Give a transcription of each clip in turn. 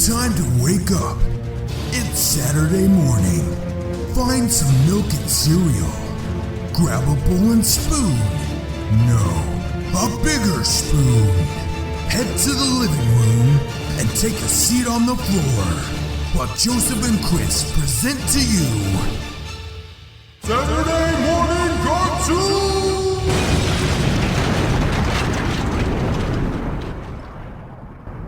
Time to wake up. It's Saturday morning. Find some milk and cereal. Grab a bowl and spoon. No, a bigger spoon. Head to the living room and take a seat on the floor while Joseph and Chris present to you Saturday Morning Cartoon!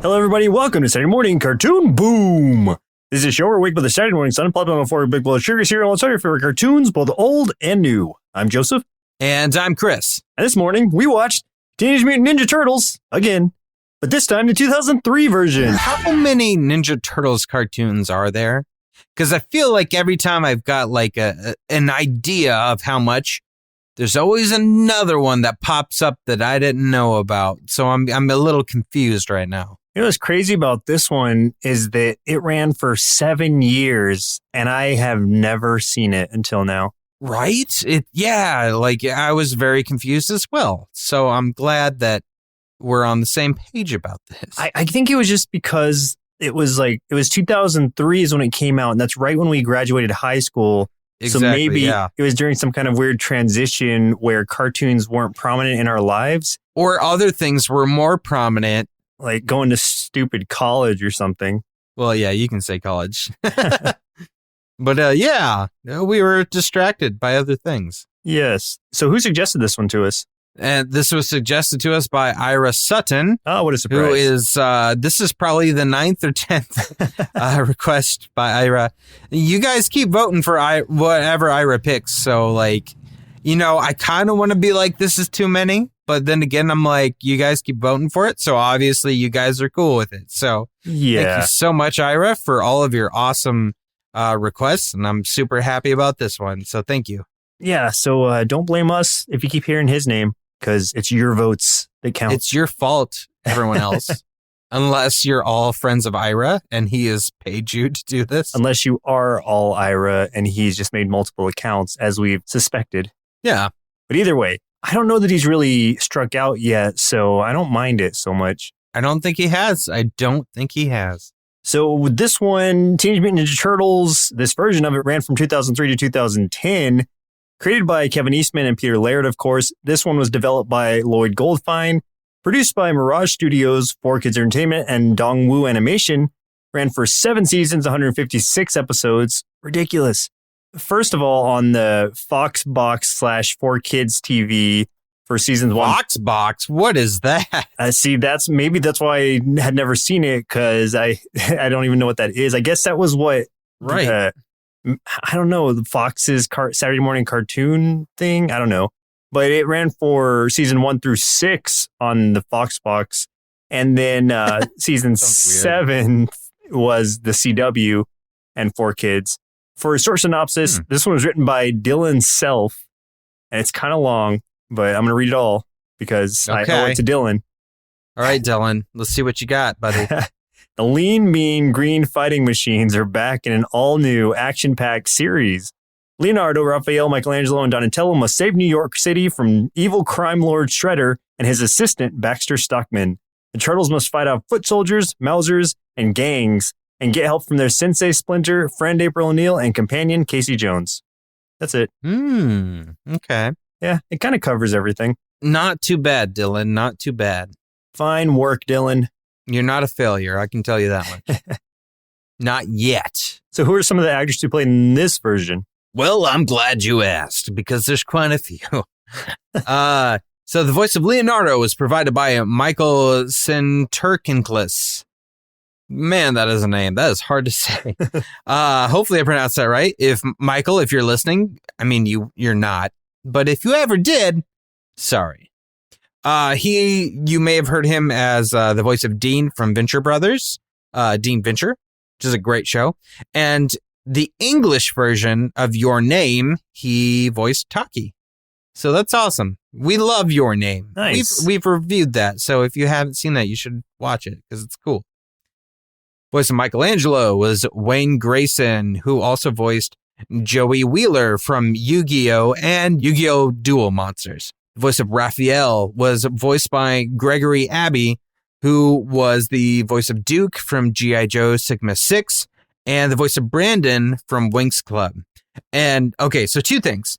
Hello everybody, welcome to Saturday Morning Cartoon Boom! This is a show where we wake up with the Saturday morning sun, plop on 4 big bowl of sugar cereal, and start your favorite cartoons, both old and new. I'm Joseph. And I'm Chris. And this morning, we watched Teenage Mutant Ninja Turtles, again, but this time the 2003 version. How many Ninja Turtles cartoons are there? Because I feel like every time I've got like an idea of how much, there's always another one that pops up that I didn't know about. So I'm a little confused right now. You know what's crazy about this one is that it ran for 7 years, and I have never seen it until now. Right? I was very confused as well. So I'm glad that we're on the same page about this. I think it was just because it was 2003 is when it came out, and that's right when we graduated high school. Exactly, so maybe yeah. It was during some kind of weird transition where cartoons weren't prominent in our lives. Or other things were more prominent. Like going to stupid college or something. Well, yeah, you can say college. But we were distracted by other things. Yes. So who suggested this one to us? And this was suggested to us by Ira Sutton. Oh, what a surprise. Who is, this is probably the 9th or 10th request by Ira. You guys keep voting for whatever Ira picks. So, I kind of want to be like, this is too many. But then again, I'm like, you guys keep voting for it. So obviously you guys are cool with it. So Thank you so much, Ira, for all of your awesome requests. And I'm super happy about this one. So thank you. Yeah. So don't blame us if you keep hearing his name, because it's your votes that count. It's your fault, everyone else. Unless you're all friends of Ira and he has paid you to do this. Unless you are all Ira and he's just made multiple accounts, as we've suspected. Yeah. But either way, I don't know that he's really struck out yet, so I don't mind it so much. I don't think he has. So with this one, Teenage Mutant Ninja Turtles, this version of it ran from 2003 to 2010. Created by Kevin Eastman and Peter Laird, of course. This one was developed by Lloyd Goldfine, produced by Mirage Studios, 4Kids Entertainment, and Dongwoo Animation. Ran for 7 seasons, 156 episodes. Ridiculous. First of all, on the Foxbox/4Kids TV for seasons 1. Foxbox? What is that? See, that's why I had never seen it, because I don't even know what that is. I guess that was what, right? I don't know, the Fox's Saturday morning cartoon thing. I don't know, but it ran for season 1 through 6 on the Foxbox, and then season 7 was the CW and 4Kids. For a short synopsis, this one was written by Dylan Self, and it's kind of long, but I'm going to read it all because I owe it to Dylan. All right, Dylan, let's see what you got, buddy. The lean, mean, green fighting machines are back in an all-new, action-packed series. Leonardo, Raphael, Michelangelo, and Donatello must save New York City from evil crime lord Shredder and his assistant, Baxter Stockman. The Turtles must fight off foot soldiers, Mousers, and gangs, and get help from their sensei Splinter, friend April O'Neil, and companion Casey Jones. That's it. Okay. Yeah, it kind of covers everything. Not too bad, Dylan. Not too bad. Fine work, Dylan. You're not a failure, I can tell you that much. Not yet. So who are some of the actors who played in this version? Well, I'm glad you asked, because there's quite a few. So the voice of Leonardo was provided by Michael Sinterkinklis. Man, that is a name. That is hard to say. Hopefully I pronounced that right. If you're listening, I mean, you're not. But if you ever did, sorry. You may have heard him as the voice of Dean from Venture Brothers, Dean Venture, which is a great show. And the English version of Your Name, he voiced Taki. So that's awesome. We love Your Name. Nice. We've reviewed that. So if you haven't seen that, you should watch it because it's cool. Voice of Michelangelo was Wayne Grayson, who also voiced Joey Wheeler from Yu-Gi-Oh! And Yu-Gi-Oh! Duel Monsters. The voice of Raphael was voiced by Gregory Abbey, who was the voice of Duke from G.I. Joe Sigma 6 and the voice of Brandon from Winx Club. And okay, so two things.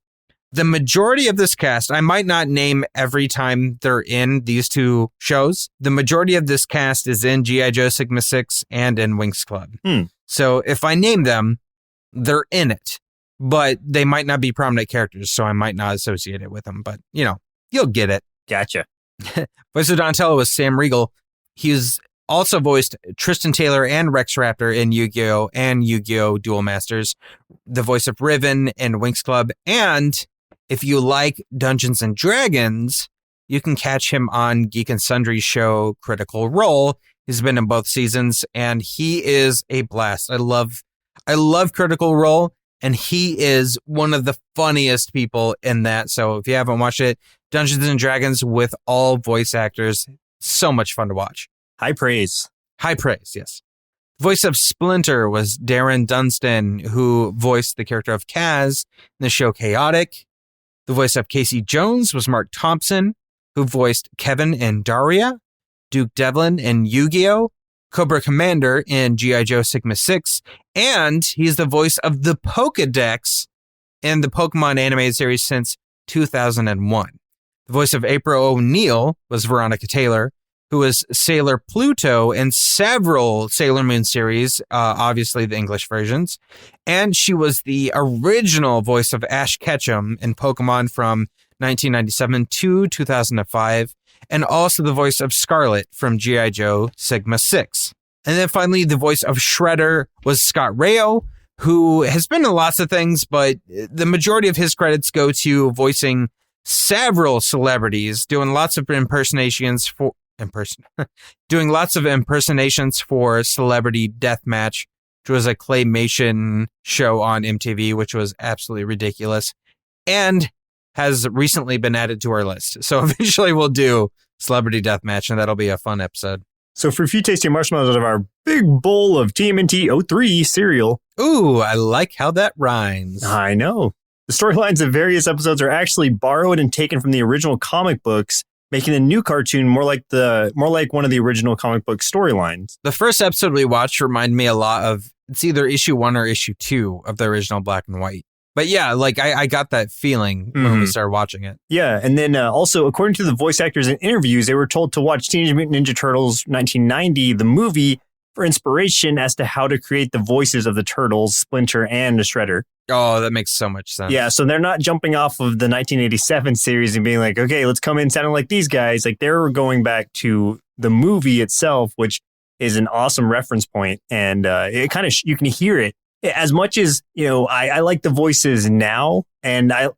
The majority of this cast, I might not name every time they're in these two shows. The majority of this cast is in G.I. Joe Sigma 6 and in Winx Club. So if I name them, they're in it, but they might not be prominent characters, so I might not associate it with them. But, you know, you'll get it. Gotcha. Voice of Donatello was Sam Riegel. He's also voiced Tristan Taylor and Rex Raptor in Yu-Gi-Oh! And Yu-Gi-Oh! Duel Masters. The voice of Riven in Winx Club. And if you like Dungeons and Dragons, you can catch him on Geek and Sundry's show Critical Role. He's been in both seasons, and he is a blast. I love Critical Role, and he is one of the funniest people in that. So if you haven't watched it, Dungeons and Dragons with all voice actors, so much fun to watch. High praise. High praise, yes. Voice of Splinter was Darren Dunstan, who voiced the character of Kaz in the show Chaotic. The voice of Casey Jones was Mark Thompson, who voiced Kevin in Daria, Duke Devlin in Yu-Gi-Oh!, Cobra Commander in G.I. Joe Sigma 6, and he's the voice of the Pokedex in the Pokemon animated series since 2001. The voice of April O'Neil was Veronica Taylor, who was Sailor Pluto in several Sailor Moon series, obviously the English versions. And she was the original voice of Ash Ketchum in Pokemon from 1997 to 2005, and also the voice of Scarlet from G.I. Joe Sigma 6. And then finally, the voice of Shredder was Scott Rayo, who has been in lots of things, but the majority of his credits go to voicing several celebrities, doing lots of impersonations for Celebrity Deathmatch, which was a claymation show on MTV, which was absolutely ridiculous, and has recently been added to our list. So eventually we'll do Celebrity Deathmatch, and that'll be a fun episode. So for a few tasty marshmallows out of our big bowl of TMNT 03 cereal. Ooh, I like how that rhymes. I know. The storylines of various episodes are actually borrowed and taken from the original comic books, making the new cartoon more like one of the original comic book storylines. The first episode we watched reminded me a lot of, it's either issue 1 or issue 2 of the original black and white. But yeah, like I got that feeling when we started watching it. Yeah, and then also, according to the voice actors in interviews, they were told to watch Teenage Mutant Ninja Turtles 1990, the movie, for inspiration as to how to create the voices of the Turtles, Splinter, and the Shredder. Oh, that makes so much sense. Yeah, so they're not jumping off of the 1987 series and being like, okay, let's come in sounding like these guys. Like, they're going back to the movie itself, which is an awesome reference point. And it kind of, you can hear it. As much as, you know, I like the voices now, and I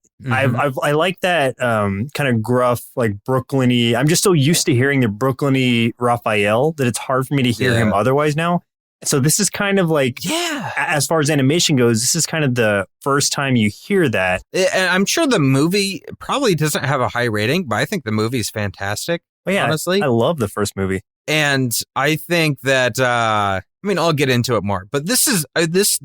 like that kind of gruff, like Brooklyn-y. I'm just so used to hearing the Brooklyn-y Raphael that it's hard for me to hear him otherwise now. So this is kind of like, as far as animation goes, this is kind of the first time you hear that. And I'm sure the movie probably doesn't have a high rating, but I think the movie's fantastic. Well, yeah, honestly. I love the first movie. And I think that, I mean, I'll get into it more, but this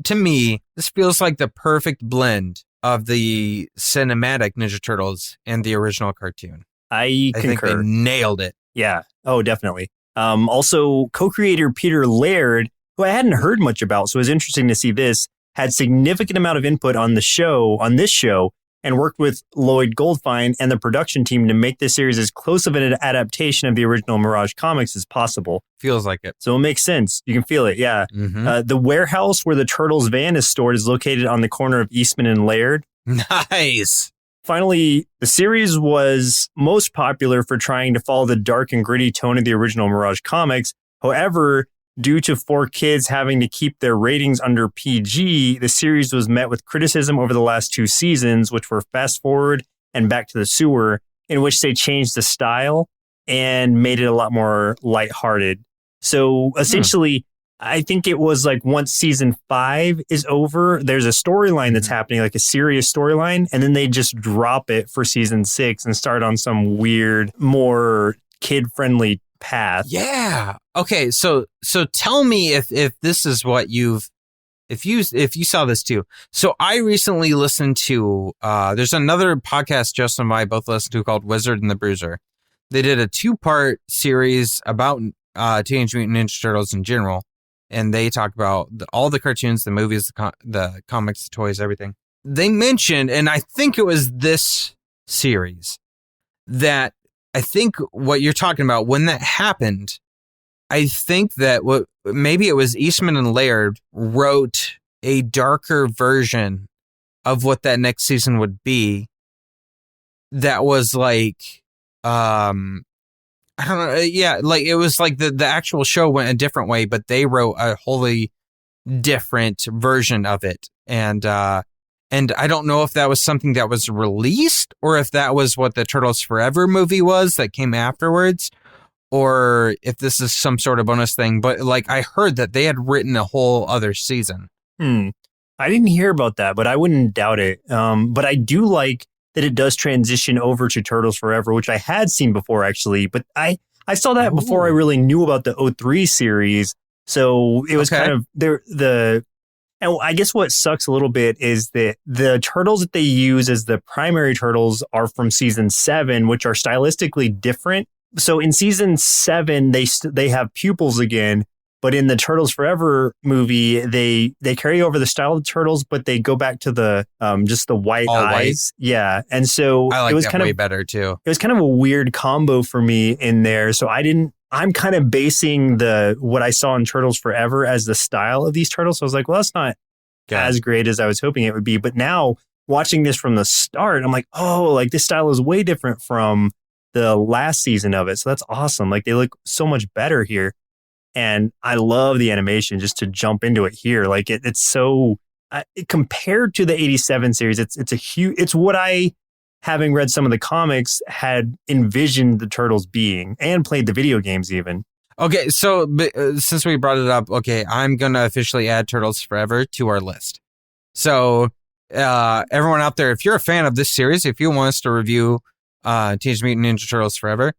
to me, this feels like the perfect blend of the cinematic Ninja Turtles and the original cartoon. I concur. Think they nailed it. Yeah. Oh, definitely. Also, co-creator Peter Laird, who I hadn't heard much about, so it was interesting to see this, had significant amount of input on this show, and worked with Lloyd Goldfine and the production team to make this series as close of an adaptation of the original Mirage comics as possible. Feels like it. So it makes sense. You can feel it, yeah. Mm-hmm. The warehouse where the Turtles van is stored is located on the corner of Eastman and Laird. Nice. Finally, the series was most popular for trying to follow the dark and gritty tone of the original Mirage comics. However, due to 4 kids having to keep their ratings under PG, the series was met with criticism over the last 2 seasons, which were Fast Forward and Back to the Sewer, in which they changed the style and made it a lot more lighthearted. So essentially, I think it was like once season 5 is over, there's a storyline that's happening, like a serious storyline, and then they just drop it for season 6 and start on some weird, more kid-friendly path. Yeah. Okay. So tell me if this is what if you saw this too. So I recently listened to there's another podcast Justin and I both listened to called Wizard and the Bruiser. They did a 2-part series about Teenage Mutant Ninja Turtles in general, and they talk about all the cartoons, the movies, the comics, the toys, everything. They mentioned, and I think it was this series, that I think what you're talking about, when that happened, I think that maybe it was Eastman and Laird wrote a darker version of what that next season would be. That was like, I don't know. Yeah, like it was like the actual show went a different way, but they wrote a wholly different version of it. And I don't know if that was something that was released or if that was what the Turtles Forever movie was that came afterwards, or if this is some sort of bonus thing. But like I heard that they had written a whole other season. I didn't hear about that, but I wouldn't doubt it. But I do like that it does transition over to Turtles Forever, which I had seen before, actually. But I saw that before I really knew about the 03 series. So it was kind of and I guess what sucks a little bit is that the turtles that they use as the primary turtles are from season 7, which are stylistically different. So in season 7, they have pupils again. But in the Turtles Forever movie, they carry over the style of the turtles, but they go back to the just the white all eyes. White. Yeah. And so I like it was that kind way of better too. It was kind of a weird combo for me in there. So I'm kind of basing what I saw in Turtles Forever as the style of these turtles. So I was like, well, that's not as great as I was hoping it would be. But now watching this from the start, I'm like, oh, like this style is way different from the last season of it. So that's awesome. Like they look so much better here. And I love the animation just to jump into it here. Like it's so compared to the 87 series, it's what I, having read some of the comics, had envisioned the Turtles being and played the video games even. Okay, so since we brought it up, okay, I'm going to officially add Turtles Forever to our list. So everyone out there, if you're a fan of this series, if you want us to review Teenage Mutant Ninja Turtles Forever,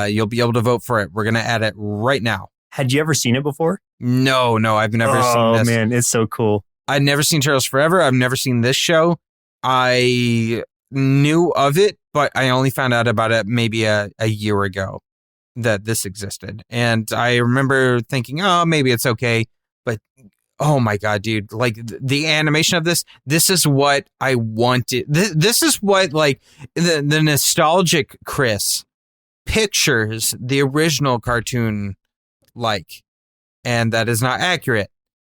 you'll be able to vote for it. We're going to add it right now. Had you ever seen it before? No, I've never seen this. Oh, man, it's so cool. I've never seen Turtles Forever. I've never seen this show. I knew of it, but I only found out about it maybe a year ago that this existed. And I remember thinking, oh, maybe it's okay. But oh my God, dude, like the animation of this is what I wanted. This is what like the nostalgic Chris pictures the original cartoon like, and that is not accurate.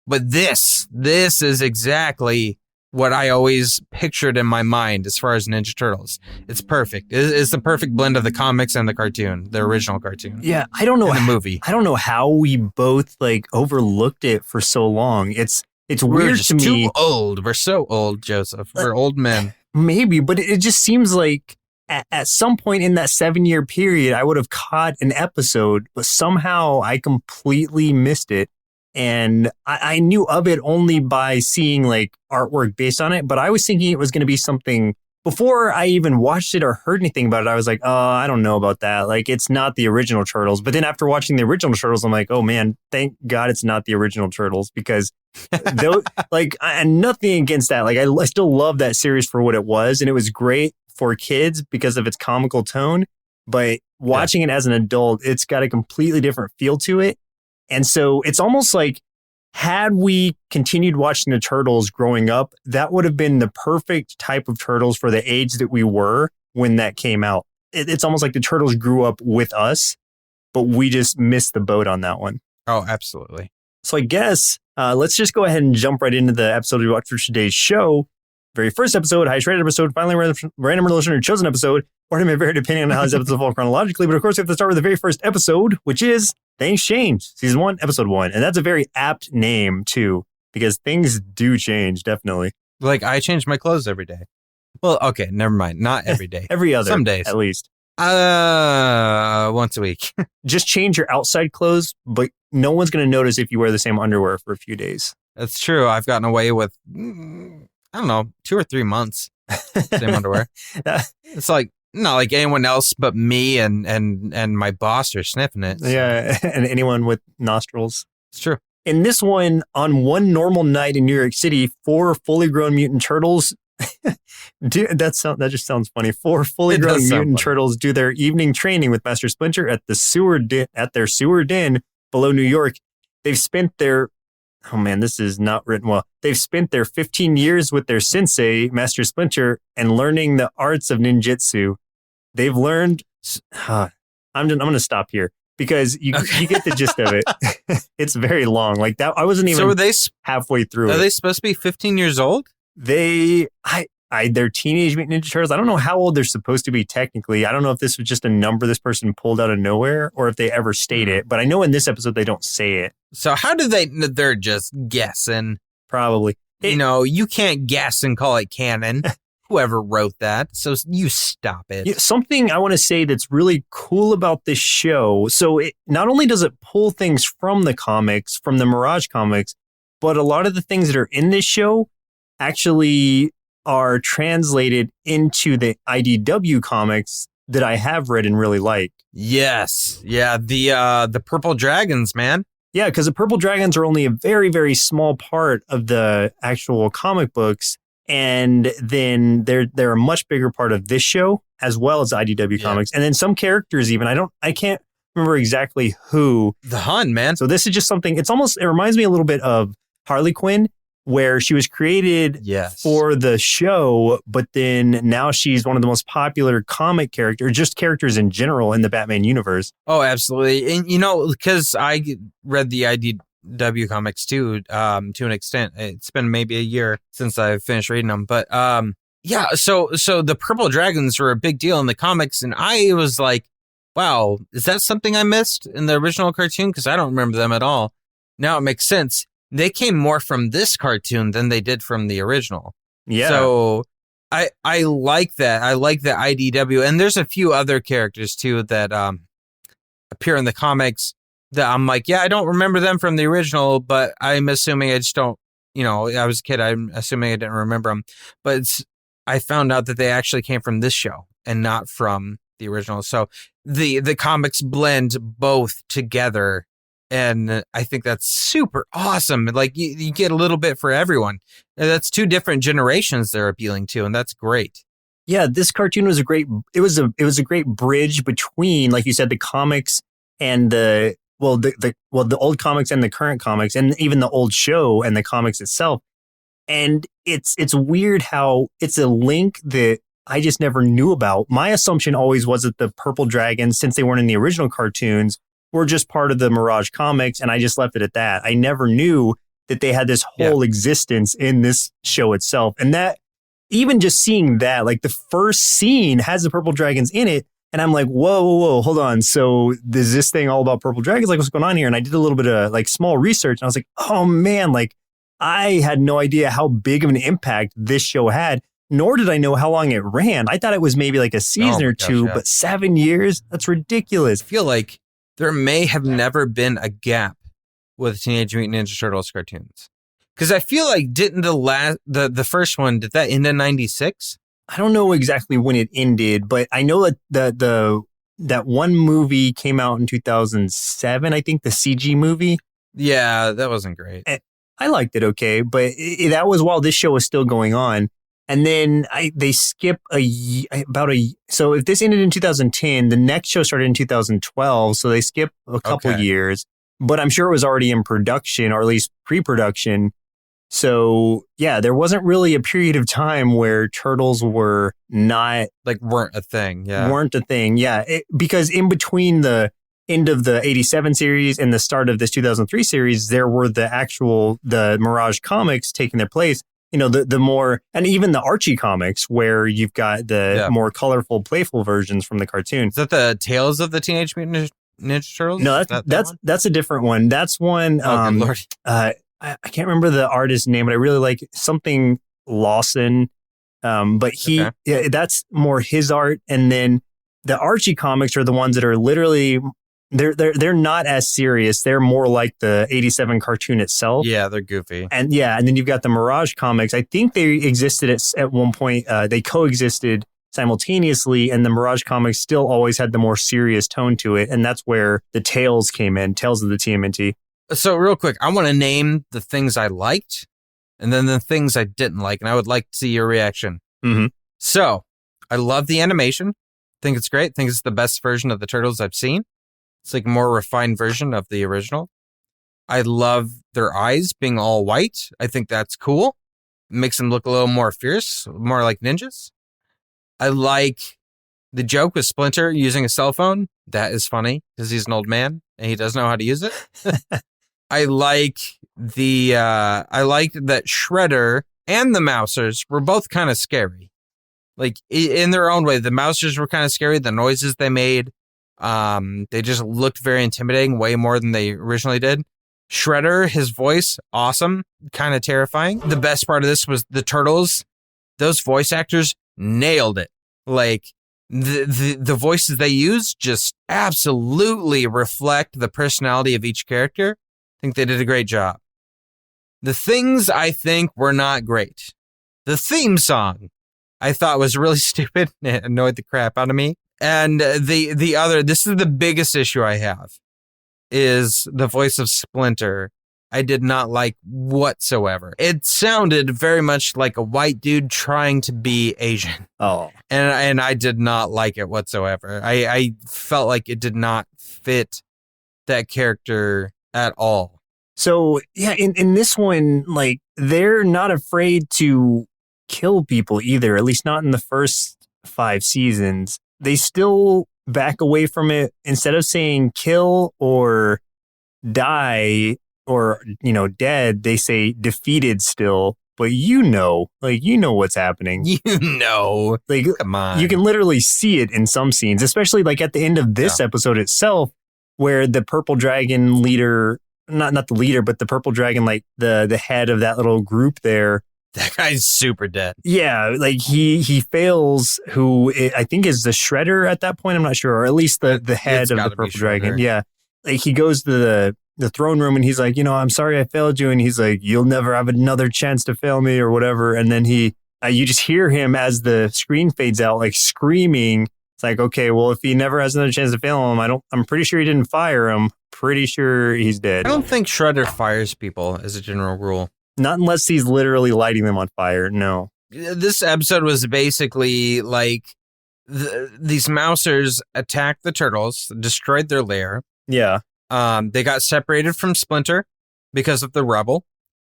But this is exactly what I always pictured in my mind as far as Ninja Turtles. It's perfect. It's the perfect blend of the comics and the cartoon, the original cartoon. Yeah, I don't know the movie. I don't know how we both like overlooked it for so long. It's weird to me. Too old. We're so old, Joseph. We're old men. Maybe, but it just seems like at some point in that 7-year period, I would have caught an episode, but somehow I completely missed it. And I knew of it only by seeing like artwork based on it, but I was thinking it was going to be something before I even watched it or heard anything about it. I was like, oh, I don't know about that. Like, it's not the original Turtles. But then after watching the original Turtles, I'm like, oh man, thank God it's not the original Turtles, because like, and nothing against that. Like, I still love that series for what it was. And it was great for kids because of its comical tone. But watching it as an adult, it's got a completely different feel to it. And so it's almost like, had we continued watching the Turtles growing up, that would have been the perfect type of Turtles for the age that we were when that came out. It's almost like the Turtles grew up with us, but we just missed the boat on that one. Oh, absolutely. So I guess let's just go ahead and jump right into the episode we watched for today's show. Very first episode, highest rated episode, finally random listener chosen episode, or it may vary depending on how this episode falls chronologically. But of course, we have to start with the very first episode, which is Things Change, Season 1, Episode 1. And that's a very apt name, too, because things do change, definitely. Like, I change my clothes every day. Well, okay, never mind. Not every day. Every other. Some days. At least. Once a week. Just change your outside clothes, but no one's going to notice if you wear the same underwear for a few days. That's true. I've gotten away with, I don't know, 2 or 3 months. Same underwear. It's like, not like anyone else but me and my boss are sniffing it. So. Yeah, and anyone with nostrils. It's true. In this one, on one normal night in New York City, 4 fully grown mutant turtles Dude, that just sounds funny. 4 fully It grown does sound mutant funny. turtles do their evening training with Master Splinter at their sewer den below New York. They've spent their oh man, this is not written well. They've spent their 15 years with their sensei, Master Splinter, and learning the arts of ninjutsu. They've learned. I'm going to stop here because you get the gist of it. It's very long. Like that, I wasn't even So are they halfway through. Are it. they supposed to be 15 years old? They're Teenage Mutant Ninja Turtles. I don't know how old they're supposed to be technically. I don't know if this was just a number this person pulled out of nowhere or if they ever state it. But I know in this episode they don't say it. So how do they're just guessing? Probably. You can't guess and call it canon. Whoever wrote that. So you stop it. Yeah, something I want to say that's really cool about this show. So it not only does it pull things from the comics, from the Mirage comics, but a lot of the things that are in this show actually are translated into the IDW comics that I have read and really like. Yes. Yeah. The Purple Dragons, man. Yeah, because the Purple Dragons are only a very, very small part of the actual comic books. And then they're a much bigger part of this show as well as IDW comics. And then some characters even, I can't remember exactly who. The Hun, man. So this is just something, it reminds me a little bit of Harley Quinn, where she was created for the show, but then now she's one of the most popular comic characters, just characters in general in the Batman universe. Oh, absolutely. And, because I read the IDW comics too, to an extent. It's been maybe a year since I've finished reading them. But so the Purple Dragons were a big deal in the comics. And I was like, wow, is that something I missed in the original cartoon? Because I don't remember them at all. Now it makes sense. They came more from this cartoon than they did from the original. Yeah. So I like that. I like the IDW. And there's a few other characters too that appear in the comics that I'm like, yeah, I don't remember them from the original, but I'm assuming I just don't, I was a kid. I'm assuming I didn't remember them. But I found out that they actually came from this show and not from the original. So the comics blend both together. And I think that's super awesome. Like you get a little bit for everyone. And that's 2 different generations they're appealing to, and that's great. Yeah, this cartoon was a great great bridge between, like you said, the comics and the old comics and the current comics, and even the old show and the comics itself. And it's weird how it's a link that I just never knew about. My assumption always was that the Purple Dragons, since they weren't in the original cartoons, were just part of the Mirage comics, and I just left it at that. I never knew that they had this whole existence in this show itself. And that, even just seeing that, like the first scene has the Purple Dragons in it, and I'm like, whoa, hold on. So is this thing all about Purple Dragons? Like, what's going on here? And I did a little bit of like small research, and I was like, oh man, like I had no idea how big of an impact this show had, nor did I know how long it ran. I thought it was maybe like a season or two, but 7 years? That's ridiculous. I feel like there may have never been a gap with Teenage Mutant Ninja Turtles cartoons. Because I feel like didn't the first one, did that end in 96? I don't know exactly when it ended, but I know that that one movie came out in 2007, I think, the CG movie. Yeah, that wasn't great. I liked it okay, but that was while this show was still going on. And then they skip so if this ended in 2010, the next show started in 2012. So they skip a couple years, but I'm sure it was already in production, or at least pre-production. So yeah, there wasn't really a period of time where turtles were not weren't a thing. Yeah. Weren't a thing. Yeah. Because in between the end of the 87 series and the start of this 2003 series, there were the Mirage comics taking their place. The more, and even the Archie comics, where you've got the more colorful, playful versions from the cartoon. Is that the Tales of the Teenage Mutant Ninja Turtles? No, that's a different one. That's one. Good Lord. I can't remember the artist's name, but I really like something Lawson. But that's more his art. And then the Archie comics are the ones that are literally, they're not as serious. They're more like the 87 cartoon itself. Yeah, they're goofy. And then you've got the Mirage comics. I think they existed at one point. They coexisted simultaneously, and the Mirage comics still always had the more serious tone to it. And that's where the Tales came in, Tales of the TMNT. So real quick, I want to name the things I liked and then the things I didn't like, and I would like to see your reaction. Mm-hmm. So, I love the animation. Think it's great. Think it's the best version of the Turtles I've seen. It's like a more refined version of the original. I love their eyes being all white. I think that's cool. Makes them look a little more fierce, more like ninjas. I like the joke with Splinter using a cell phone. That is funny because he's an old man and he doesn't know how to use it. I like that Shredder and the Mousers were both kind of scary. Like in their own way, the Mousers were kind of scary. The noises they made, they just looked very intimidating, way more than they originally did. Shredder, his voice, awesome, kind of terrifying. The best part of this was the Turtles. Those voice actors nailed it. Like the voices they use just absolutely reflect the personality of each character. I think they did a great job. The things I think were not great. The theme song I thought was really stupid. It annoyed the crap out of me. And this is the biggest issue I have, is the voice of Splinter. I did not like whatsoever. It sounded very much like a white dude trying to be Asian. Oh. And I did not like it whatsoever. I felt like it did not fit that character at all. So, yeah, in this one, like, they're not afraid to kill people either, at least not in the first 5 seasons. They still back away from it. Instead of saying kill or die or, dead, they say defeated still. But what's happening. Like, Come on. You can literally see it in some scenes, especially like at the end of this episode itself, where the purple dragon leader, not the leader, but the purple dragon, like the head of that little group there. That guy's super dead. Yeah, like he fails, who I think is the Shredder at that point. I'm not sure, or at least the head of the purple dragon. Yeah, like he goes to the throne room and he's like, I'm sorry I failed you, and he's like, you'll never have another chance to fail me or whatever. And then you just hear him as the screen fades out, like screaming. It's like, okay, well, if he never has another chance to fail him, I'm pretty sure he didn't fire him. Pretty sure he's dead. I don't think Shredder fires people as a general rule. Not unless he's literally lighting them on fire. No. This episode was basically like these Mousers attacked the Turtles, destroyed their lair. Yeah. They got separated from Splinter because of the rubble.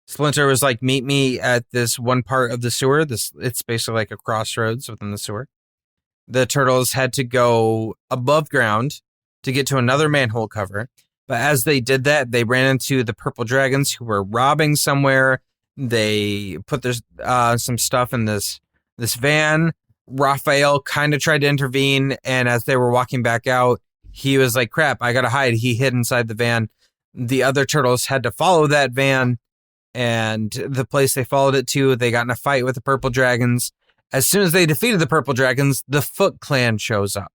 Splinter was like, meet me at this one part of the sewer. It's basically like a crossroads within the sewer. The Turtles had to go above ground to get to another manhole cover. But as they did that, they ran into the purple dragons who were robbing somewhere. They put some stuff in this van. Raphael kind of tried to intervene, and as they were walking back out, he was like, crap, I gotta hide. He hid inside the van. The other Turtles had to follow that van, and the place they followed it to, they got in a fight with the purple dragons. As soon as they defeated the purple dragons, the Foot Clan shows up.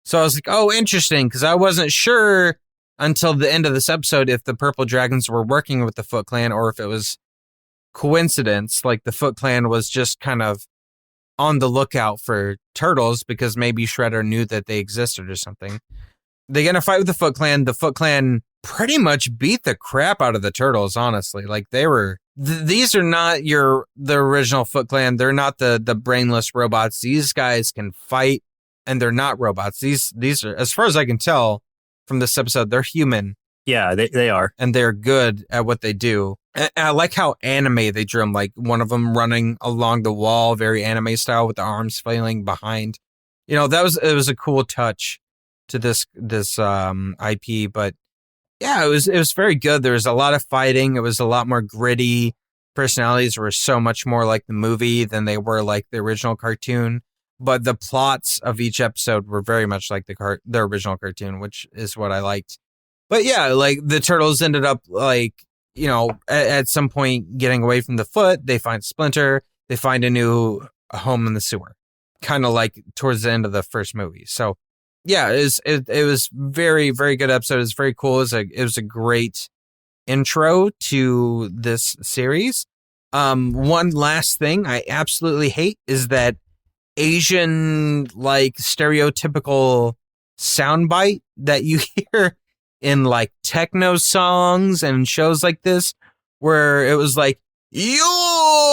So I was like, oh, interesting, because I wasn't sure until the end of this episode if the purple dragons were working with the Foot Clan or if it was coincidence, like the Foot Clan was just kind of on the lookout for Turtles because maybe Shredder knew that they existed or something. They get in a fight with the Foot Clan. The Foot Clan pretty much beat the crap out of the Turtles, honestly. Like they were, these are not the original Foot Clan. They're not the brainless robots. These guys can fight and they're not robots. These are, as far as I can tell from this episode, they're human. Yeah, they are. And they're good at what they do. And I like how anime they drew them, like one of them running along the wall, very anime style with the arms flailing behind. It was a cool touch to this IP, but yeah, it was very good. There was a lot of fighting. It was a lot more gritty. Personalities were so much more like the movie than they were like the original cartoon. But the plots of each episode were very much like the original cartoon, which is what I liked. But yeah, like the Turtles ended up like, at some point getting away from the Foot. They find Splinter. They find a new home in the sewer, kind of like towards the end of the first movie. So yeah, it was very, very good episode. It was very cool. It was a great intro to this series. One last thing I absolutely hate is that Asian, like, stereotypical soundbite that you hear in, like, techno songs and shows like this, where it was like, yo,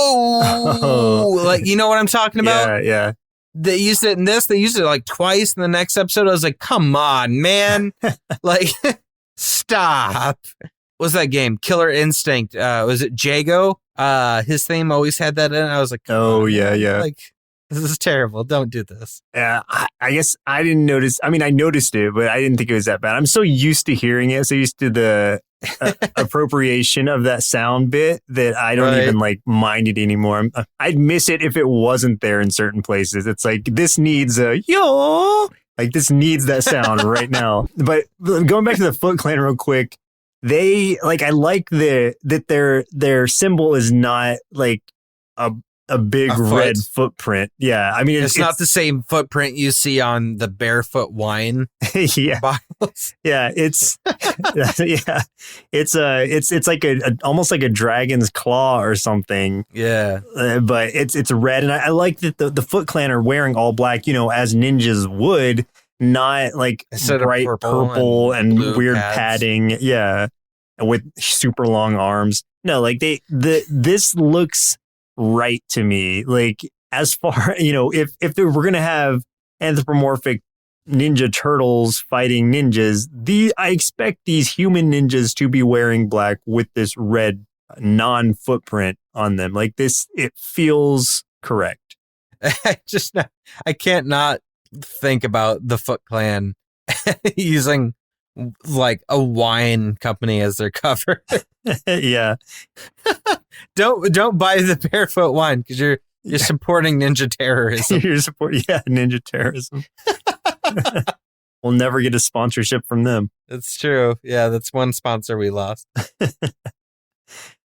whoa, like, you know what I'm talking about? Yeah. They used it in this. They used it like twice in the next episode. I was like, come on, man. Like, stop. What's that game? Killer Instinct. Was it Jago? His theme always had that in it. I was like, oh, yeah. Like, this is terrible. Don't do this. Yeah, I guess I didn't notice. I mean, I noticed it, but I didn't think it was that bad. I'm so used to hearing it, so used to the appropriation of that sound bit that I don't even like mind it anymore. I'd miss it if it wasn't there in certain places. It's like, this needs a yo, like this needs that sound right now. But going back to the Foot Clan real quick, they like, I like that their symbol is not like a big red footprint. Yeah. I mean, it's not the same footprint you see on the Barefoot wine yeah. bottles. Yeah. It's it's like almost like a dragon's claw or something. Yeah. But it's red. And I like that the Foot Clan are wearing all black, as ninjas would, not like instead bright purple and weird pads. padding. Yeah. With super long arms. No, like this looks right to me. Like, as far, if we're going to have anthropomorphic Ninja Turtles fighting ninjas, I expect these human ninjas to be wearing black with this red non-footprint on them. Like this, it feels correct. I can't not think about the Foot Clan using like a wine company as their cover. Yeah. Don't buy the Barefoot wine because you're supporting ninja terrorism. You're supporting ninja terrorism. We'll never get a sponsorship from them. That's true. Yeah, that's one sponsor we lost.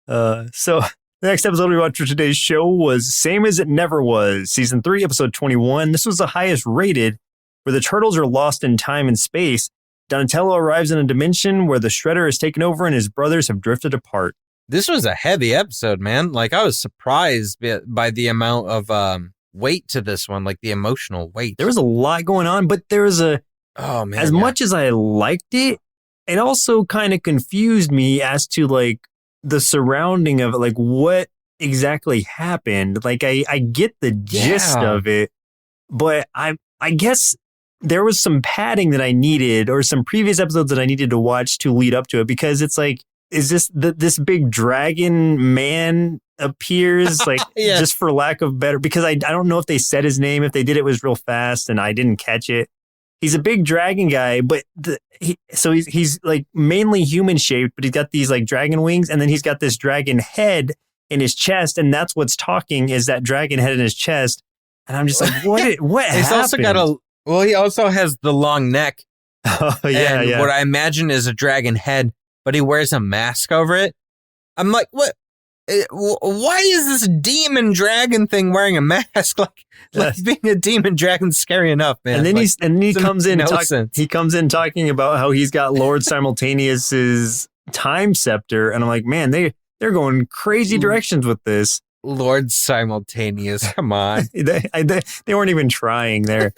So the next episode we watched for today's show was Same as It Never Was, Season 3, Episode 21. This was the highest rated, where the turtles are lost in time and space. Donatello arrives in a dimension where the Shredder has taken over and his brothers have drifted apart. This was a heavy episode, man. Like, I was surprised by the amount of weight to this one, like the emotional weight. There was a lot going on, but there was much as I liked it, it also kind of confused me as to like the surrounding of it, like what exactly happened. Like I get the gist of it, but I guess there was some padding that I needed, or some previous episodes that I needed to watch to lead up to it, because it's like, is this big dragon man appears like yes. just for lack of better, because I don't know if they said his name. If they did, it was real fast and I didn't catch it. He's a big dragon guy, but he's like mainly human shaped, but he's got these like dragon wings, and then he's got this dragon head in his chest, and that's what's talking, is that dragon head in his chest. And I'm just like, what He's happened? also got he also has the long neck. Oh, yeah, and yeah. what I imagine is a dragon head, but he wears a mask over it. I'm like, what? Why is this demon dragon thing wearing a mask? Like being a demon dragon's scary enough, man. And then he comes in. He comes in talking about how he's got Lord Simultaneous's time scepter, and I'm like, man, they're going crazy directions with this. Lord Simultaneous, come on. They weren't even trying there.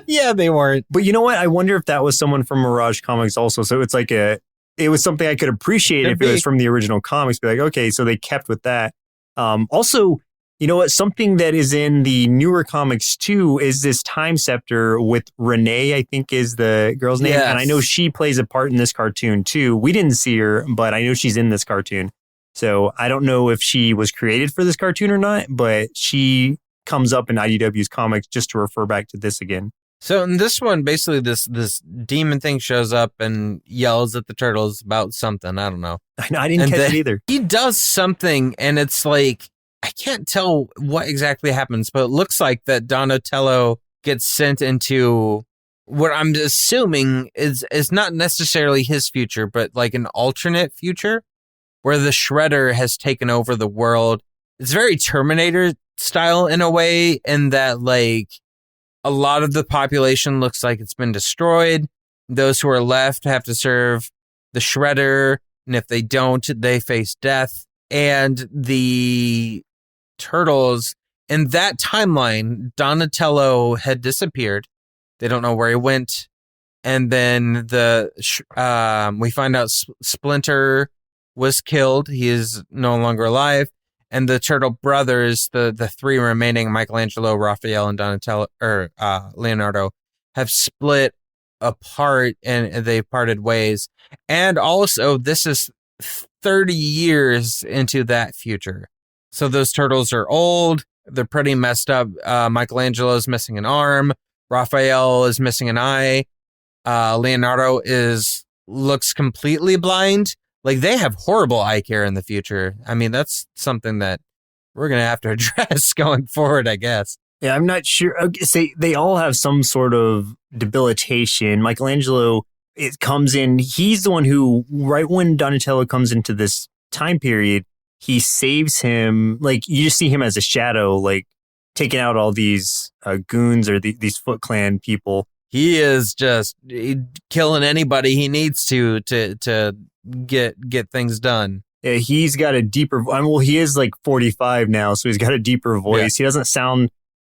Yeah, they weren't. But you know what? I wonder if that was someone from Mirage Comics also. So it's like it was something I could appreciate if it was from the original comics. Be like, okay, so they kept with that. Also, you know what? Something that is in the newer comics too is this time scepter with Renee, I think is the girl's name. Yes. And I know she plays a part in this cartoon too. We didn't see her, but I know she's in this cartoon. So I don't know if she was created for this cartoon or not, but she comes up in IDW's comics just to refer back to this again. So in this one, basically this demon thing shows up and yells at the turtles about something. I don't know. I didn't catch it either. He does something, and it's like, I can't tell what exactly happens, but it looks like that Donatello gets sent into what I'm assuming is not necessarily his future, but like an alternate future where the Shredder has taken over the world. It's very Terminator style in a way, in that like a lot of the population looks like it's been destroyed. Those who are left have to serve the Shredder, and if they don't, they face death. And the turtles, in that timeline, Donatello had disappeared. They don't know where he went. And then we find out Splinter was killed. He is no longer alive. And the Turtle brothers, the three remaining, Michelangelo, Raphael, and Donatello, or Leonardo, have split apart and they parted ways. And also, this is 30 years into that future. So those turtles are old. They're pretty messed up. Michelangelo's missing an arm. Raphael is missing an eye. Leonardo looks completely blind. Like, they have horrible eye care in the future. I mean, that's something that we're going to have to address going forward, I guess. Yeah, I'm not sure. Okay, they all have some sort of debilitation. Michelangelo, it comes in, he's the one who, right when Donatello comes into this time period, he saves him. Like, you just see him as a shadow, like, taking out all these goons or these Foot Clan people. He is just killing anybody he needs to get things done. Yeah, he's got a deeper. Well, he is like 45 now, so he's got a deeper voice. Yeah. He doesn't sound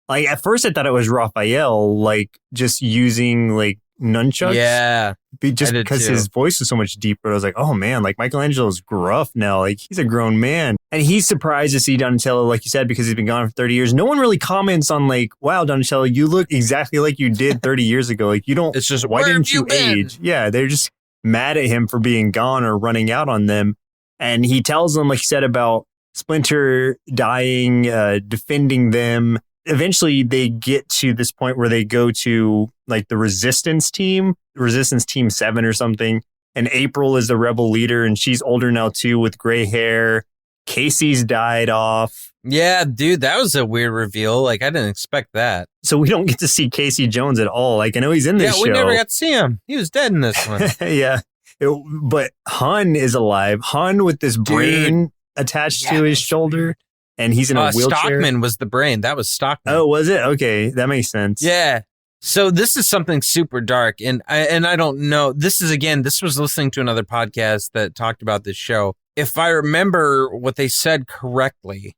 like. At first, I thought it was Raphael, like just using like nunchucks. Yeah, just because his voice was so much deeper. I was like, oh man, like Michelangelo's gruff now. Like, he's a grown man, and he's surprised to see Donatello, like you said, because he's been gone for 30 years. No one really comments on like, wow, Donatello, you look exactly like you did 30 years ago. Like, you don't. It's just, why didn't you age? Yeah, they're just mad at him for being gone or running out on them. And he tells them, like you said, about Splinter dying, defending them. Eventually, they get to this point where they go to like the Resistance Team 7 or something. And April is the rebel leader, and she's older now too with gray hair. Casey's died off. Yeah, dude, that was a weird reveal. Like, I didn't expect that. So we don't get to see Casey Jones at all. Like, I know he's in this show. Yeah, we never got to see him. He was dead in this one. Yeah. But Hun is alive. Hun with this brain attached to his shoulder, and he's in a wheelchair. Stockman was the brain. That was Stockman. Oh, was it? Okay, that makes sense. Yeah. So this is something super dark, and I don't know. This was listening to another podcast that talked about this show. If I remember what they said correctly,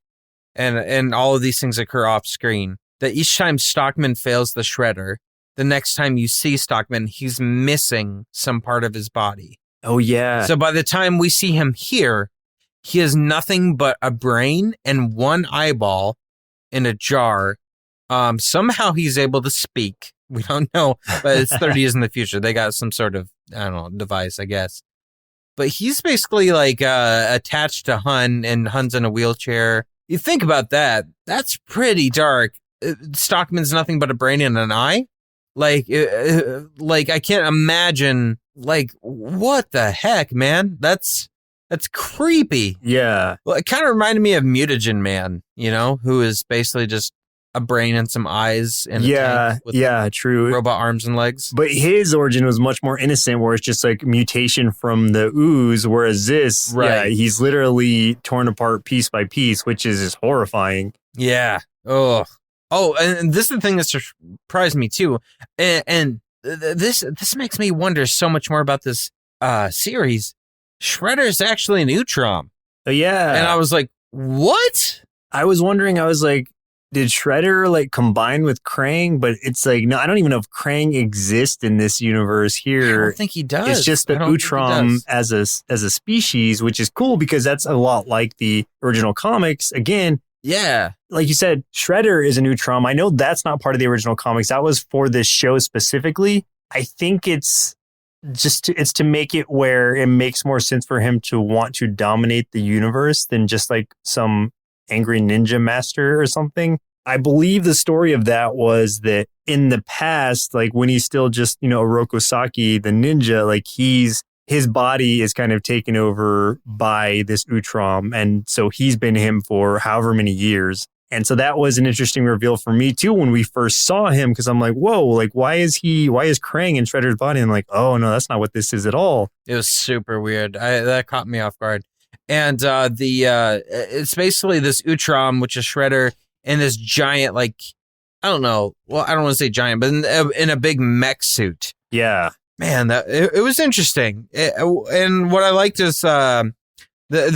and all of these things occur off screen, that each time Stockman fails the shredder, the next time you see Stockman, he's missing some part of his body. Oh, yeah. So by the time we see him here, he has nothing but a brain and one eyeball in a jar. Somehow he's able to speak. We don't know, but it's 30 years in the future. They got some sort of, I don't know, device, I guess. But he's basically like attached to Hun, and Hun's in a wheelchair. You think about that. That's pretty dark. Stockman's nothing but a brain and an eye. Like I can't imagine, like, what the heck, man? That's creepy. Yeah. Well, it kind of reminded me of Mutagen Man, who is basically just a brain and some eyes and a tank with true robot arms and legs. But his origin was much more innocent, where it's just like mutation from the ooze, whereas this, he's literally torn apart piece by piece, which is just horrifying. Yeah. Oh, and this is the thing that surprised me too. And this makes me wonder so much more about this series. Shredder's actually an Utrom. Oh, yeah. And I was like, what? I was wondering, did Shredder like combine with Krang? But it's like, no, I don't even know if Krang exists in this universe here. I don't think he does. It's just the Utrom as a species, which is cool because that's a lot like the original comics. Again, yeah, like you said, Shredder is a Utrom. I know that's not part of the original comics. That was for this show specifically. I think it's just it's to make it where it makes more sense for him to want to dominate the universe than just like some angry ninja master or something. I believe the story of that was that in the past, like when he's still just, Oroku Saki, the ninja, like his body is kind of taken over by this Utrom. And so he's been him for however many years. And so that was an interesting reveal for me too when we first saw him, because I'm like, whoa, like why is Krang in Shredder's body? And I'm like, oh no, that's not what this is at all. It was super weird. That caught me off guard. And it's basically this Utrom, which is Shredder, and this giant, like, I don't know. Well, I don't want to say giant, but in a big mech suit. Yeah. Man, it was interesting. And what I liked is the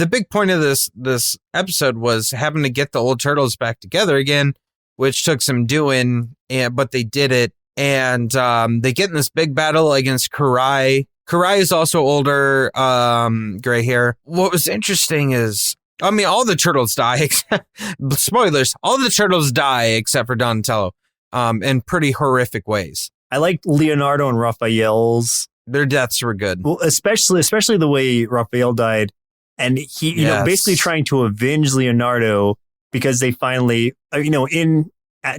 big point of this episode was having to get the old turtles back together again, which took some doing, but they did it. And they get in this big battle against Karai. Karai is also older, gray hair. What was interesting is I mean, all the turtles die. Spoilers. All the turtles die except for Donatello, in pretty horrific ways. I liked Leonardo and Raphael's. Their deaths were good. Well, especially the way Raphael died, and he, you know, basically trying to avenge Leonardo because they finally, you know,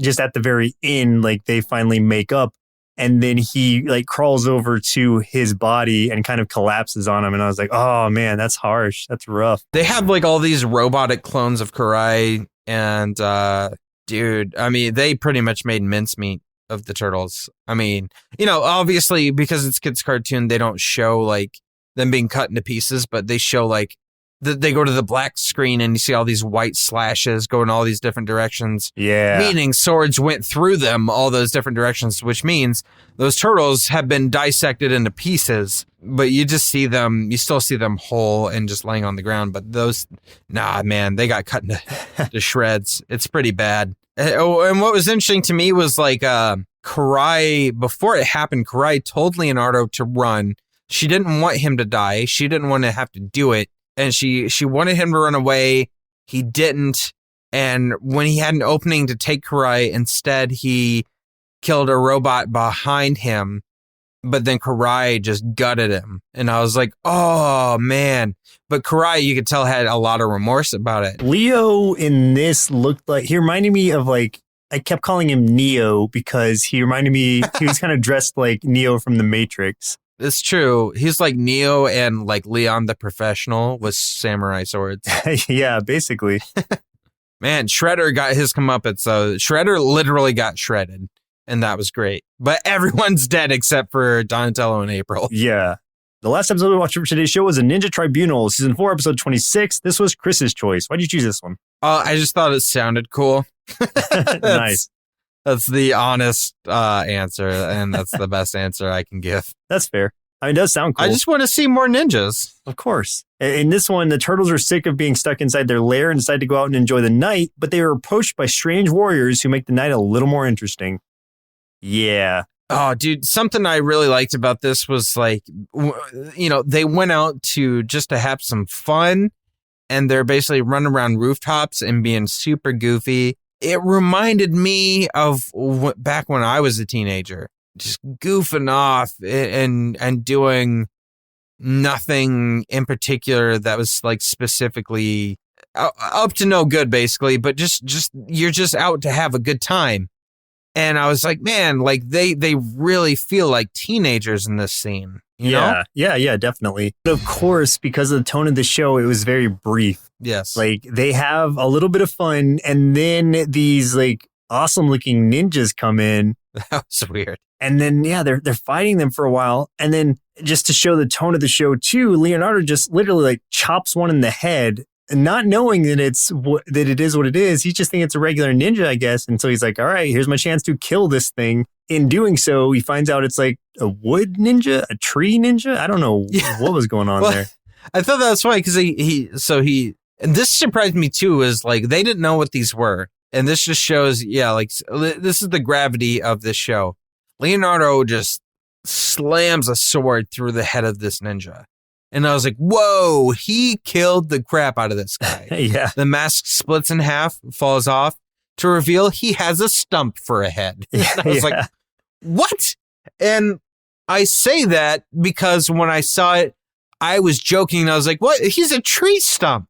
just at the very end, like they finally make up, and then he like crawls over to his body and kind of collapses on him, and I was like, oh man, that's harsh, that's rough. They have like all these robotic clones of Karai, and dude, I mean, they pretty much made mincemeat of the turtles. I mean, you know, obviously because it's kids' cartoon, they don't show like them being cut into pieces, but they show like they go to the black screen and you see all these white slashes go in all these different directions. Yeah. Meaning swords went through them all those different directions, which means those turtles have been dissected into pieces, but you just see them, you still see them whole and just laying on the ground. But those, nah, man, they got cut into shreds. It's pretty bad. Oh, and what was interesting to me was like Karai, before it happened, Karai told Leonardo to run. She didn't want him to die. She didn't want to have to do it. And she wanted him to run away. He didn't. And when he had an opening to take Karai, instead he killed a robot behind him. But then Karai just gutted him. And I was like, oh, man. But Karai, you could tell, had a lot of remorse about it. Leo in this looked like, he reminded me of like, I kept calling him Neo because he reminded me, he was kind of dressed like Neo from The Matrix. It's true. He's like Neo and like Leon the Professional with samurai swords. Yeah, basically. Man, Shredder got his comeuppance. So Shredder literally got shredded. And that was great. But everyone's dead except for Donatello and April. Yeah. The last episode we watched for today's show was a Ninja Tribunal, Season 4, Episode 26. This was Chris's choice. Why'd you choose this one? I just thought it sounded cool. Nice. That's the honest answer, and that's the best answer I can give. That's fair. I mean, it does sound cool. I just want to see more ninjas. Of course. In this one, the turtles are sick of being stuck inside their lair and decide to go out and enjoy the night, but they are approached by strange warriors who make the night a little more interesting. Yeah. Oh, dude, something I really liked about this was like, you know, they went out to have some fun, and they're basically running around rooftops and being super goofy. It reminded me of back when I was a teenager, just goofing off and doing nothing in particular that was like specifically up to no good, basically, but just you're just out to have a good time. And I was like, man, like they really feel like teenagers in this scene. You know? Yeah, definitely. But of course, because of the tone of the show, it was very brief. Yes. Like they have a little bit of fun, and then these like awesome looking ninjas come in. That was weird. And then, yeah, they're fighting them for a while. And then just to show the tone of the show too, Leonardo just literally like chops one in the head, and not knowing that it is what it is. He just thinks it's a regular ninja, I guess. And so he's like, all right, here's my chance to kill this thing. In doing so, he finds out it's like a wood ninja, a tree ninja. I don't know what was going on there. I thought that was funny because and this surprised me too, is like they didn't know what these were. And this just shows, like this is the gravity of this show. Leonardo just slams a sword through the head of this ninja. And I was like, whoa, he killed the crap out of this guy. Yeah. The mask splits in half, falls off to reveal he has a stump for a head. I was like, what? And I say that because when I saw it, I was joking. I was like, what? He's a tree stump.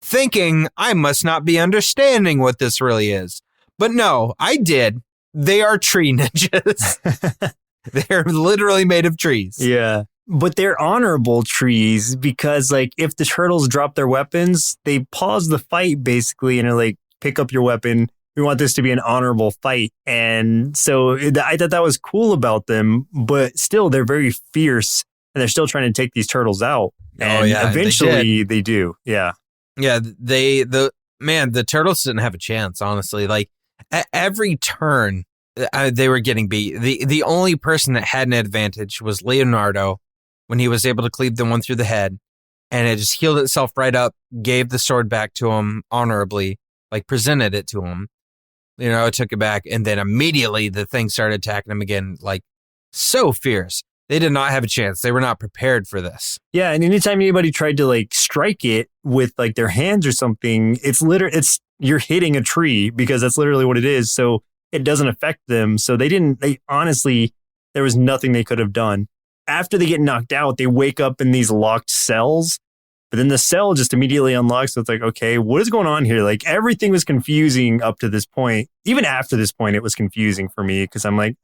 Thinking I must not be understanding what this really is. But no, I did. They are tree ninjas. They're literally made of trees. Yeah. But they're honorable trees because, like, if the turtles drop their weapons, they pause the fight, basically, and are like, pick up your weapon. We want this to be an honorable fight. And so I thought that was cool about them, but still, they're very fierce, and they're still trying to take these turtles out. And eventually they do. Yeah. Yeah, the turtles didn't have a chance, honestly. Like, at every turn, they were getting beat. The only person that had an advantage was Leonardo, when he was able to cleave the one through the head, and it just healed itself right up, gave the sword back to him honorably, like presented it to him. Leonardo took it back, and then immediately the thing started attacking him again, like so fierce. They did not have a chance. They were not prepared for this. Yeah, and anytime anybody tried to like strike it with like their hands or something, it's you're hitting a tree because that's literally what it is. So it doesn't affect them. So they honestly, there was nothing they could have done. After they get knocked out, they wake up in these locked cells, but then the cell just immediately unlocks. So it's like, okay, what is going on here? Like everything was confusing up to this point. Even after this point, it was confusing for me because I'm like,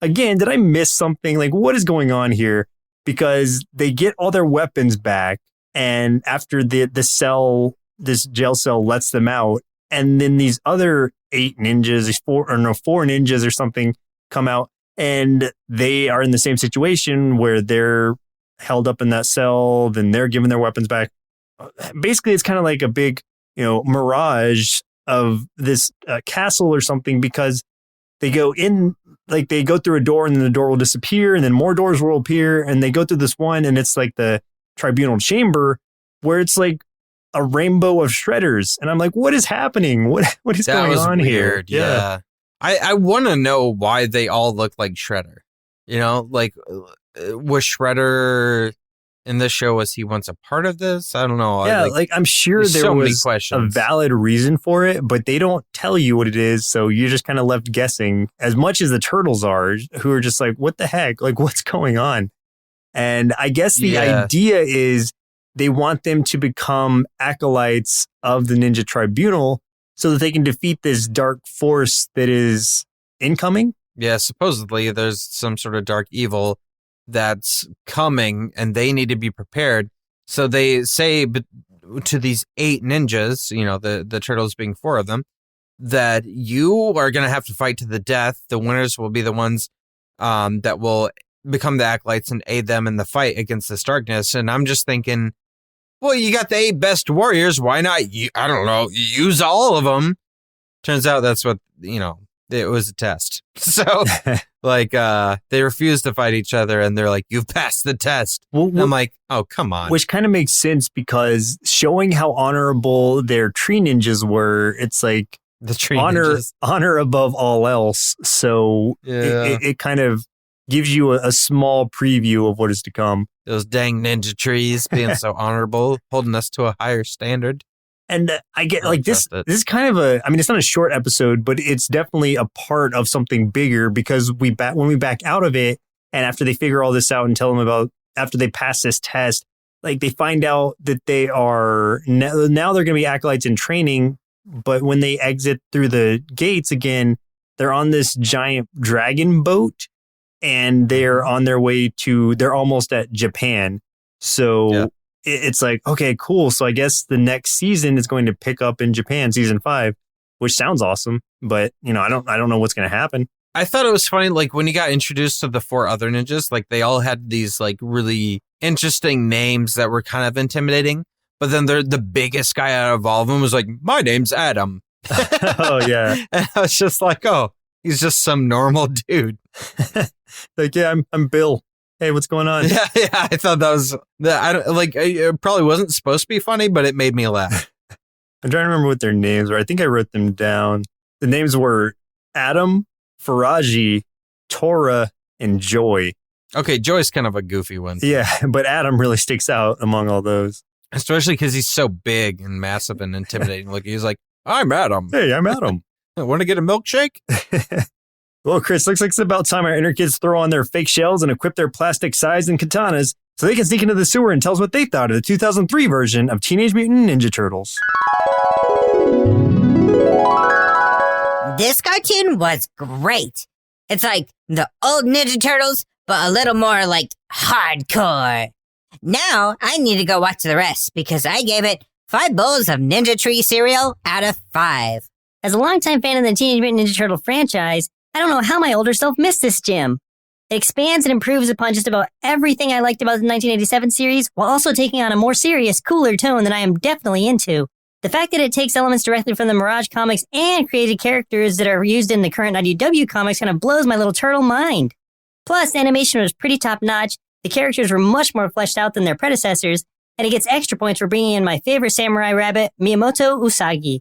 again, did I miss something? Like, what is going on here? Because they get all their weapons back. And after this jail cell lets them out. And then these other 8 ninjas, 4 ninjas or something come out. And they are in the same situation where they're held up in that cell, then they're given their weapons back. Basically, it's kind of like a big, mirage of this castle or something because they go in, like they go through a door and then the door will disappear and then more doors will appear and they go through this one and it's like the Tribunal chamber where it's like a rainbow of shredders. And I'm like, what is happening? What is going on here? Yeah. I want to know why they all look like Shredder. Like was Shredder in this show? Was he once a part of this? I don't know. Yeah, I'm sure there was a valid reason for it, but they don't tell you what it is. So you're just kind of left guessing as much as the Turtles are, who are just like, what the heck? Like, what's going on? And I guess the idea is they want them to become acolytes of the Ninja Tribunal so that they can defeat this dark force that is incoming. Yeah, supposedly there's some sort of dark evil that's coming and they need to be prepared. So they say to these 8 ninjas, the Turtles being 4 of them, that you are going to have to fight to the death. The winners will be the ones that will become the acolytes and aid them in the fight against this darkness. And I'm just thinking, well, you got the 8 best warriors. Why not, I don't know, use all of them? Turns out that's what, it was a test. So, they refuse to fight each other, and they're like, you've passed the test. Well, I'm like, oh, come on. Which kind of makes sense because showing how honorable their tree ninjas were, it's like the tree honor above all else. So it kind of gives you a small preview of what is to come. Those dang ninja trees being so honorable, holding us to a higher standard. And I get this is kind of it's not a short episode, but it's definitely a part of something bigger because when we back out of it and after they figure all this out and tell them after they pass this test, like they find out that they are now they're going to be acolytes in training. But when they exit through the gates again, they're on this giant dragon boat and they're on their way they're almost at Japan. So it's like, okay, cool. So I guess the next season is going to pick up in Japan, season 5, which sounds awesome. But, I don't know what's going to happen. I thought it was funny, like when you got introduced to the 4 other ninjas, like they all had these like really interesting names that were kind of intimidating. But then the biggest guy out of all of them was like, my name's Adam. Oh, yeah. And I was just like, oh, he's just some normal dude. Like, yeah, I'm Bill. Hey, what's going on? Yeah, I thought that was it probably wasn't supposed to be funny, but it made me laugh. I'm trying to remember what their names were. I think I wrote them down. The names were Adam, Faraji, Tora, and Joy. Okay, Joy's kind of a goofy one. Yeah, but Adam really sticks out among all those. Especially because he's so big and massive and intimidating. Like he's like, I'm Adam. Hey, I'm Adam. Want to get a milkshake? Well, Chris, looks like it's about time our inner kids throw on their fake shells and equip their plastic scythes and katanas so they can sneak into the sewer and tell us what they thought of the 2003 version of Teenage Mutant Ninja Turtles. This cartoon was great. It's like the old Ninja Turtles, but a little more like hardcore. Now I need to go watch the rest because I gave it 5 bowls of Ninja Tree cereal out of 5. As a longtime fan of the Teenage Mutant Ninja Turtle franchise, I don't know how my older self missed this gem. It expands and improves upon just about everything I liked about the 1987 series, while also taking on a more serious, cooler tone that I am definitely into. The fact that it takes elements directly from the Mirage comics and created characters that are used in the current IDW comics kind of blows my little turtle mind. Plus, the animation was pretty top-notch, the characters were much more fleshed out than their predecessors, and it gets extra points for bringing in my favorite samurai rabbit, Miyamoto Usagi.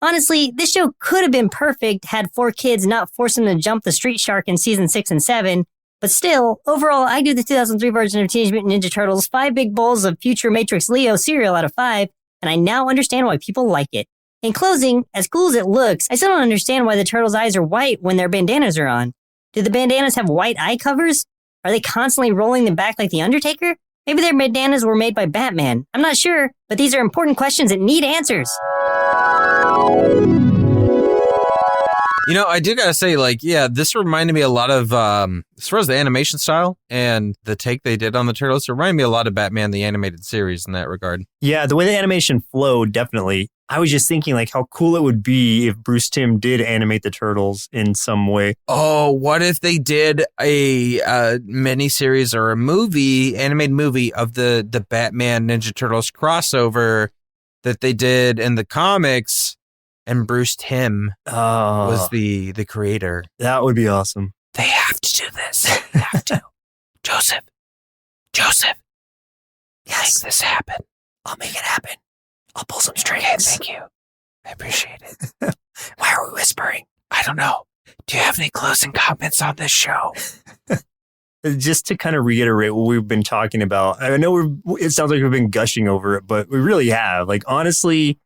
Honestly, this show could have been perfect had 4 kids not forced them to jump the street shark in season 6 and 7, But still, overall, I do the 2003 version of Teenage Mutant Ninja Turtles 5 big bowls of future Matrix Leo cereal out of 5, and I now understand why people like it. In closing, as cool as it looks, I still don't understand why the turtles' eyes are white when their bandanas are on. Do the bandanas have white eye covers? Are they constantly rolling them back like The Undertaker? Maybe their bandanas were made by Batman. I'm not sure, but these are important questions that need answers. You know, I do gotta say, this reminded me a lot of, as far as the animation style and the take they did on the Turtles, it reminded me a lot of Batman, the animated series in that regard. Yeah, the way the animation flowed, definitely. I was just thinking, how cool it would be if Bruce Timm did animate the Turtles in some way. Oh, what if they did a miniseries or a animated movie of the Batman Ninja Turtles crossover that they did in the comics? And Bruce Timm was the creator. That would be awesome. They have to do this. They have to. Joseph. Yes. Make this happen. I'll make it happen. I'll pull some strings. Okay, thank you. I appreciate it. Why are we whispering? I don't know. Do you have any closing comments on this show? Just to kind of reiterate what we've been talking about. I know it sounds like we've been gushing over it, but we really have. Honestly,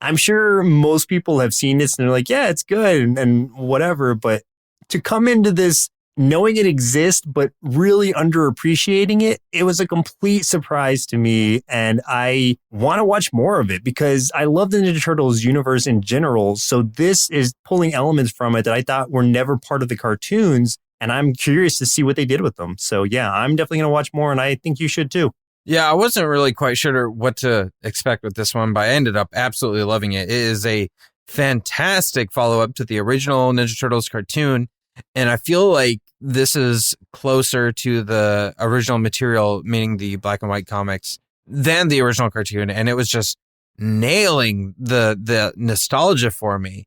I'm sure most people have seen this and they're like, yeah, it's good and whatever. But to come into this knowing it exists, but really underappreciating it, it was a complete surprise to me. And I want to watch more of it because I love the Ninja Turtles universe in general. So this is pulling elements from it that I thought were never part of the cartoons. And I'm curious to see what they did with them. So yeah, I'm definitely going to watch more and I think you should too. Yeah, I wasn't really quite sure what to expect with this one, but I ended up absolutely loving it. It is a fantastic follow-up to the original Ninja Turtles cartoon, and I feel like this is closer to the original material, meaning the black and white comics, than the original cartoon, and it was just nailing the nostalgia for me.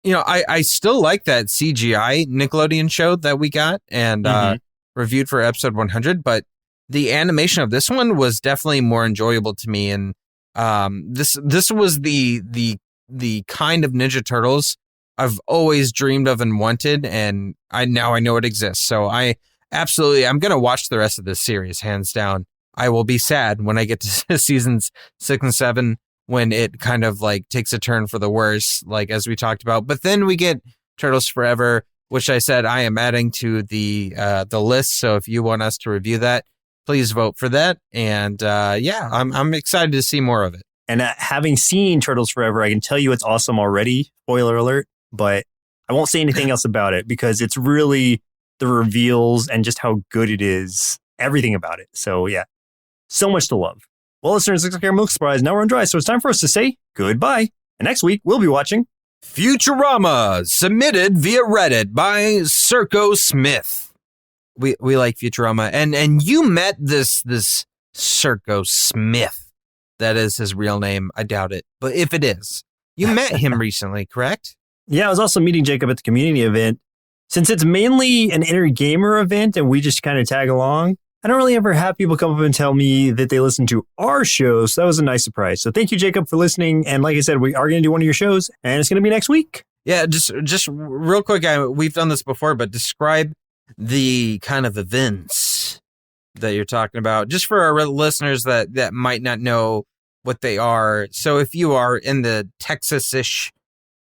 You know, I still like that CGI Nickelodeon show that we got and reviewed for episode 100, but the animation of this one was definitely more enjoyable to me, and this was the kind of Ninja Turtles I've always dreamed of and wanted, and I know it exists. So I'm gonna watch the rest of this series, hands down. I will be sad when I get to seasons 6 and 7 when it kind of takes a turn for the worse, as we talked about. But then we get Turtles Forever, which I said I am adding to the list. So if you want us to review that, please vote for that. And I'm excited to see more of it. And having seen Turtles Forever, I can tell you it's awesome already. Spoiler alert. But I won't say anything else about it because it's really the reveals and just how good it is. Everything about it. So yeah, so much to love. Well, listeners, looks like our milk surprise. Now we're on dry. So it's time for us to say goodbye. And next week, we'll be watching Futurama, submitted via Reddit by Circo Smith. We like Futurama, and you met this Circo Smith. That is his real name. I doubt it, but if it is, you met him recently, correct? Yeah, I was also meeting Jacob at the community event. Since it's mainly an inner gamer event and we just kind of tag along, I don't really ever have people come up and tell me that they listen to our show. So that was a nice surprise. So thank you, Jacob, for listening. And like I said, we are going to do one of your shows, and it's going to be next week. Yeah, just real quick. We've done this before, but describe the kind of events that you're talking about, just for our listeners that might not know what they are. So if you are in the Texas-ish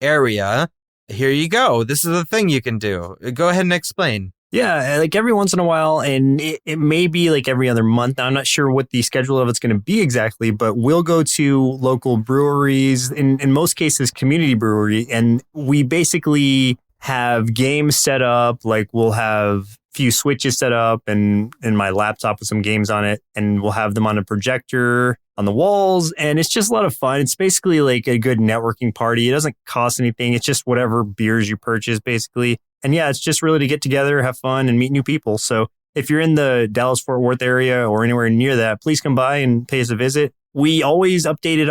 area, here you go. This is the thing you can do. Go ahead and explain. Yeah, every once in a while, and it may be every other month. Now, I'm not sure what the schedule of it's going to be exactly, but we'll go to local breweries, in most cases, community brewery, and we basically have games set up. We'll have a few switches set up and my laptop with some games on it, and we'll have them on a projector on the walls, and it's just a lot of fun. It's basically a good networking party. It doesn't cost anything. It's just whatever beers you purchase, basically. And yeah, it's just really to get together, have fun, and meet new people. So if you're in the Dallas-Fort Worth area or anywhere near that, please come by and pay us a visit. We always update it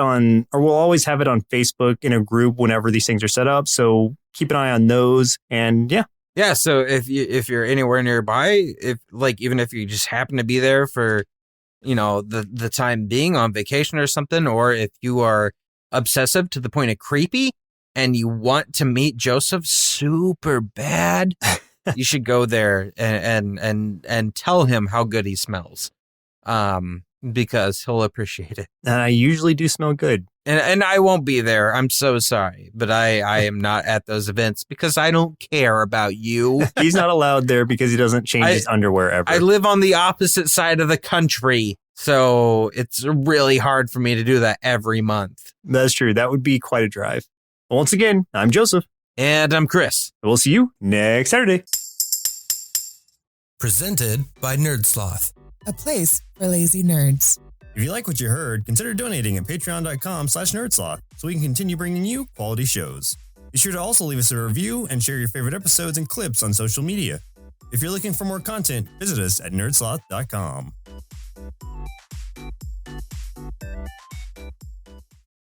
we'll always have it on Facebook in a group whenever these things are set up. So keep an eye on those. And yeah. Yeah. So if you're anywhere nearby, even if you just happen to be there for, the time being on vacation or something, or if you are obsessive to the point of creepy and you want to meet Joseph super bad, You should go there and tell him how good he smells. Because he'll appreciate it. And I usually do smell good. And I won't be there. I'm so sorry. But I am not at those events because I don't care about you. He's not allowed there because he doesn't change his underwear ever. I live on the opposite side of the country. So it's really hard for me to do that every month. That's true. That would be quite a drive. Once again, I'm Joseph. And I'm Chris. We'll see you next Saturday. Presented by Nerdsloth. A place for lazy nerds. If you like what you heard, consider donating at patreon.com/nerdsloth so we can continue bringing you quality shows. Be sure to also leave us a review and share your favorite episodes and clips on social media. If you're looking for more content, visit us at nerdsloth.com.